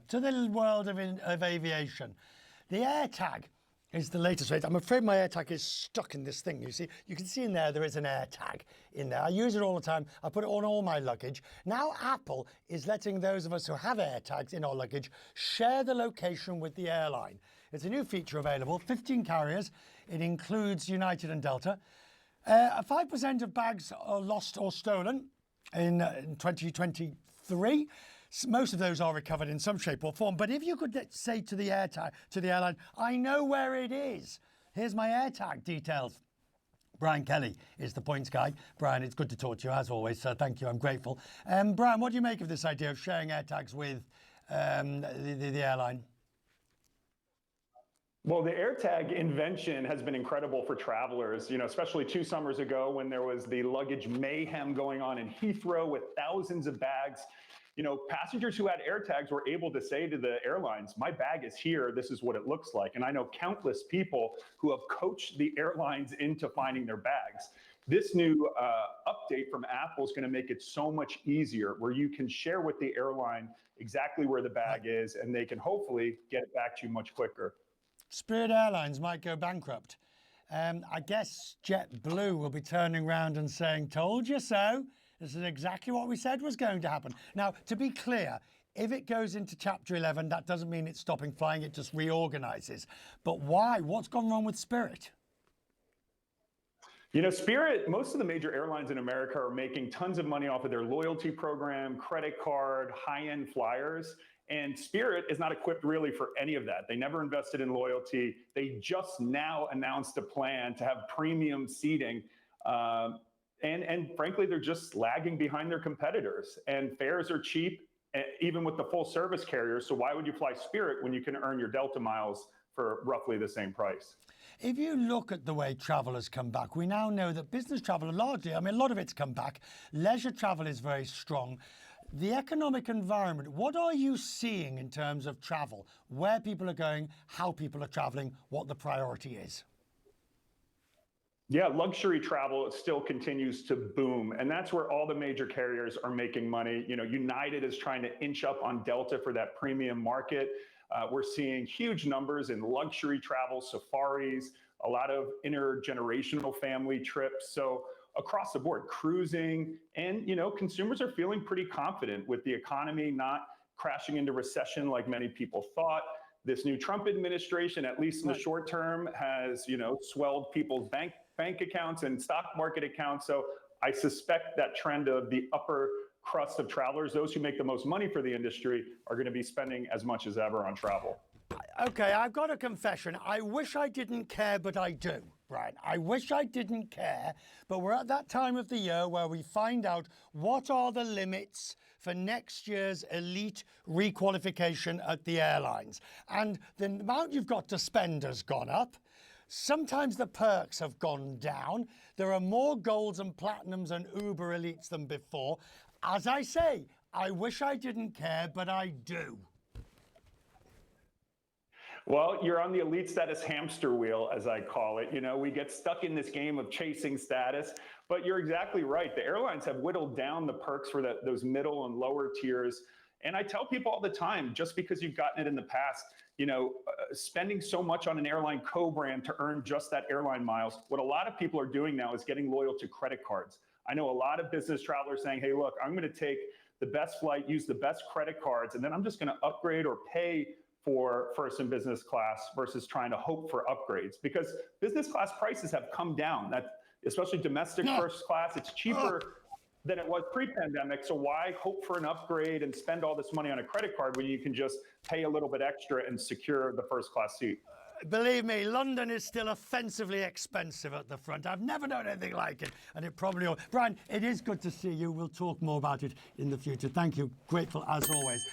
to the world of aviation. The AirTag is the latest rate. I'm afraid my AirTag is stuck in this thing. You can see in there is an AirTag in there. I use it all the time. I put it on all my luggage. Now Apple is letting those of us who have AirTags in our luggage share the location with the airline. It's a new feature available, 15 carriers. It includes United and Delta. 5% of bags are lost or stolen in 2023. Most of those are recovered in some shape or form. But if you could say to the airline, I know where it is. Here's my AirTag details. Brian Kelly is the points guy. Brian, it's good to talk to you as always, so thank you. I'm grateful. Brian, what do you make of this idea of sharing AirTags with the airline? Well, the AirTag invention has been incredible for travelers, especially 2 summers ago when there was the luggage mayhem going on in Heathrow with thousands of bags. Passengers who had AirTags were able to say to the airlines, my bag is here, this is what it looks like. And I know countless people who have coached the airlines into finding their bags. This new update from Apple is going to make it so much easier, where you can share with the airline exactly where the bag is, and they can hopefully get it back to you much quicker. Spirit Airlines might go bankrupt. I guess JetBlue will be turning around and saying, told you so. This is exactly what we said was going to happen. Now, to be clear, if it goes into Chapter 11, that doesn't mean it's stopping flying, it just reorganizes. But why? What's gone wrong with Spirit? Spirit, most of the major airlines in America are making tons of money off of their loyalty program, credit card, high-end flyers. And Spirit is not equipped really for any of that. They never invested in loyalty. They just now announced a plan to have premium seating. And frankly, they're just lagging behind their competitors. And fares are cheap, even with the full service carriers. So why would you fly Spirit when you can earn your Delta miles for roughly the same price? If you look at the way travel has come back, we now know that business travel largely, a lot of it's come back. Leisure travel is very strong. The economic environment, what are you seeing in terms of travel? Where people are going, how people are traveling, what the priority is? Yeah, luxury travel still continues to boom. And that's where all the major carriers are making money. United is trying to inch up on Delta for that premium market. We're seeing huge numbers in luxury travel, safaris, a lot of intergenerational family trips. So across the board, cruising, and consumers are feeling pretty confident with the economy not crashing into recession like many people thought. This new Trump administration, at least in the short term, has swelled people's bank accounts and stock market accounts. So I suspect that trend of the upper crust of travelers, those who make the most money for the industry, are going to be spending as much as ever on travel. Okay, I've got a confession. I wish I didn't care, but I do, Brian. I wish I didn't care, but we're at that time of the year where we find out what are the limits for next year's elite requalification at the airlines. And the amount you've got to spend has gone up. Sometimes the perks have gone down. There are more golds and platinums and Uber elites than before. As I say, I wish I didn't care, but I do. Well, you're on the elite status hamster wheel, as I call it. We get stuck in this game of chasing status, but you're exactly right. The airlines have whittled down the perks for those middle and lower tiers. And I tell people all the time, just because you've gotten it in the past, spending so much on an airline co-brand to earn just that airline miles, what a lot of people are doing now is getting loyal to credit cards. I know a lot of business travelers saying, hey, look, I'm going to take the best flight, use the best credit cards, and then I'm just going to upgrade or pay for first and business class versus trying to hope for upgrades, because business class prices have come down. That, especially domestic first class, it's cheaper than it was pre-pandemic. So why hope for an upgrade and spend all this money on a credit card when you can just pay a little bit extra and secure the first class seat? Believe me, London is still offensively expensive at the front. I've never known anything like it, and it probably will. Brian, it is good to see you. We'll talk more about it in the future. Thank you. Grateful as always.